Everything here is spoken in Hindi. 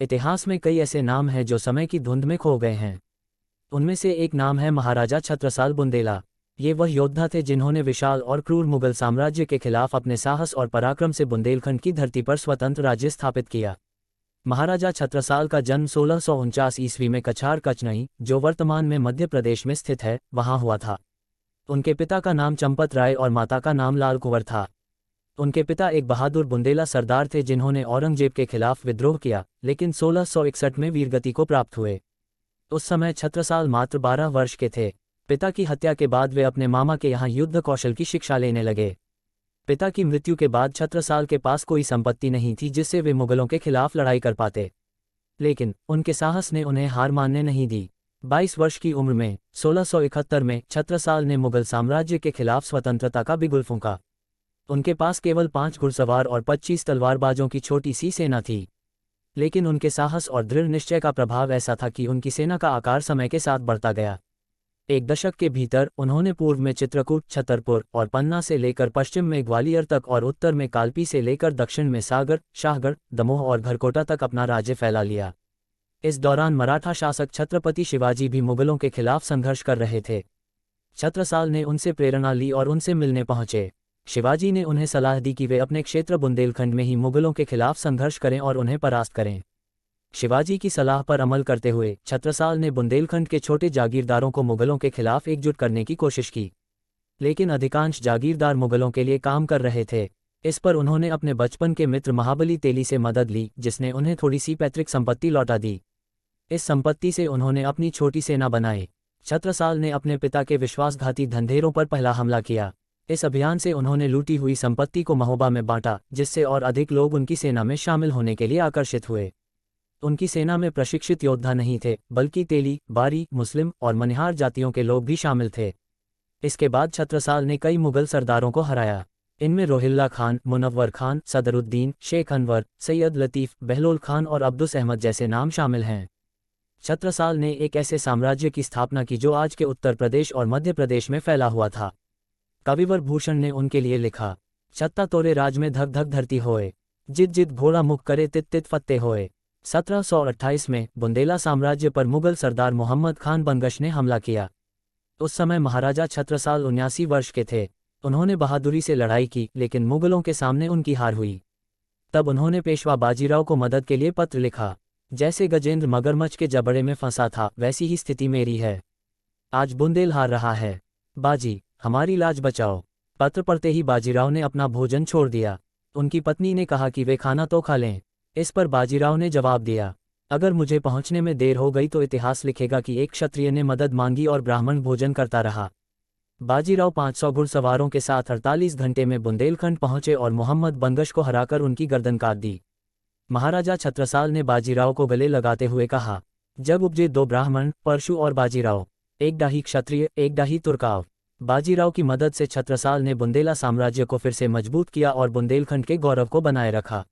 इतिहास में कई ऐसे नाम हैं जो समय की धुंध में खो गए हैं। उनमें से एक नाम है महाराजा छत्रसाल बुंदेला। ये वह योद्धा थे जिन्होंने विशाल और क्रूर मुगल साम्राज्य के खिलाफ अपने साहस और पराक्रम से बुंदेलखंड की धरती पर स्वतंत्र राज्य स्थापित किया। महाराजा छत्रसाल का जन्म 1649 ईस्वी में कछार कचनई, जो वर्तमान में मध्य प्रदेश में स्थित है, वहां हुआ था। उनके पिता का नाम चंपत राय और माता का नाम लाल कुंवर था। उनके पिता एक बहादुर बुंदेला सरदार थे जिन्होंने औरंगजेब के खिलाफ विद्रोह किया, लेकिन 1661 में वीरगति को प्राप्त हुए। उस समय छत्रसाल मात्र 12 वर्ष के थे। पिता की हत्या के बाद वे अपने मामा के यहाँ युद्ध कौशल की शिक्षा लेने लगे। पिता की मृत्यु के बाद छत्रसाल के पास कोई संपत्ति नहीं थी जिससे वे मुगलों के खिलाफ लड़ाई कर पाते, लेकिन उनके साहस ने उन्हें हार मानने नहीं दी। 22 वर्ष की उम्र में 1671 में छत्रसाल ने मुगल साम्राज्य के खिलाफ स्वतंत्रता का बिगुल फूंका। उनके पास केवल 5 घुड़सवार और 25 तलवारबाजों की छोटी सी सेना थी, लेकिन उनके साहस और दृढ़ निश्चय का प्रभाव ऐसा था कि उनकी सेना का आकार समय के साथ बढ़ता गया। एक दशक के भीतर उन्होंने पूर्व में चित्रकूट, छतरपुर और पन्ना से लेकर पश्चिम में ग्वालियर तक और उत्तर में कालपी से लेकर दक्षिण में सागर, शाहगढ़, दमोह और घरकोटा तक अपना राज्य फैला लिया। इस दौरान मराठा शासक छत्रपति शिवाजी भी मुगलों के खिलाफ संघर्ष कर रहे थे। छत्रसाल ने उनसे प्रेरणा ली और उनसे मिलने पहुंचे। शिवाजी ने उन्हें सलाह दी कि वे अपने क्षेत्र बुंदेलखंड में ही मुगलों के खिलाफ संघर्ष करें और उन्हें परास्त करें। शिवाजी की सलाह पर अमल करते हुए छत्रसाल ने बुंदेलखंड के छोटे जागीरदारों को मुगलों के खिलाफ एकजुट करने की कोशिश की, लेकिन अधिकांश जागीरदार मुगलों के लिए काम कर रहे थे। इस पर उन्होंने अपने बचपन के मित्र महाबली तेली से मदद ली, जिसने उन्हें थोड़ी सी पैतृक संपत्ति लौटा दी। इस संपत्ति से उन्होंने अपनी छोटी सेना बनाई। छत्रसाल ने अपने पिता के विश्वासघाती धंधेरों पर पहला हमला किया। इस अभियान से उन्होंने लूटी हुई संपत्ति को महोबा में बांटा, जिससे और अधिक लोग उनकी सेना में शामिल होने के लिए आकर्षित हुए। उनकी सेना में प्रशिक्षित योद्धा नहीं थे, बल्कि तेली, बारी, मुस्लिम और मनिहार जातियों के लोग भी शामिल थे। इसके बाद छत्रसाल ने कई मुगल सरदारों को हराया। इनमें रोहिल्ला खान, मुनव्वर खान, सदरुद्दीन, शेख अनवर, सैयद लतीफ़, बहलोल खान और अब्दुस अहमद जैसे नाम शामिल हैं। छत्रसाल ने एक ऐसे साम्राज्य की स्थापना की जो आज के उत्तर प्रदेश और मध्य प्रदेश में फैला हुआ था। कविवर भूषण ने उनके लिए लिखा, छत्ता तोरे राज में धक धक धरती होए, जित जित भोला मुख करे तित तित फत्ते होए। 1728 में बुंदेला साम्राज्य पर मुगल सरदार मोहम्मद खान बनगश ने हमला किया। उस समय महाराजा छत्रसाल 79 वर्ष के थे। उन्होंने बहादुरी से लड़ाई की, लेकिन मुगलों के सामने उनकी हार हुई। तब उन्होंने पेशवा बाजीराव को मदद के लिए पत्र लिखा। जैसे गजेंद्र मगरमच्छ के जबड़े में फंसा था, वैसी ही स्थिति मेरी है। आज बुंदेल हार रहा है, बाजी हमारी लाज बचाओ। पत्र पढ़ते ही बाजीराव ने अपना भोजन छोड़ दिया। उनकी पत्नी ने कहा कि वे खाना तो खा लें। इस पर बाजीराव ने जवाब दिया, अगर मुझे पहुंचने में देर हो गई तो इतिहास लिखेगा कि एक क्षत्रिय ने मदद मांगी और ब्राह्मण भोजन करता रहा। बाजीराव 500 घुड़सवारों के साथ 48 घंटे में बुंदेलखंड पहुंचे और मोहम्मद बनगश को हराकर उनकी गर्दन काट दी। महाराजा छत्रसाल ने बाजीराव को गले लगाते हुए कहा, जब उपजे 2 ब्राह्मण, परशु और बाजीराव, एक डाही क्षत्रिय, एक डाही तुर्काव। बाजीराव की मदद से छत्रसाल ने बुंदेला साम्राज्य को फिर से मजबूत किया और बुंदेलखंड के गौरव को बनाए रखा।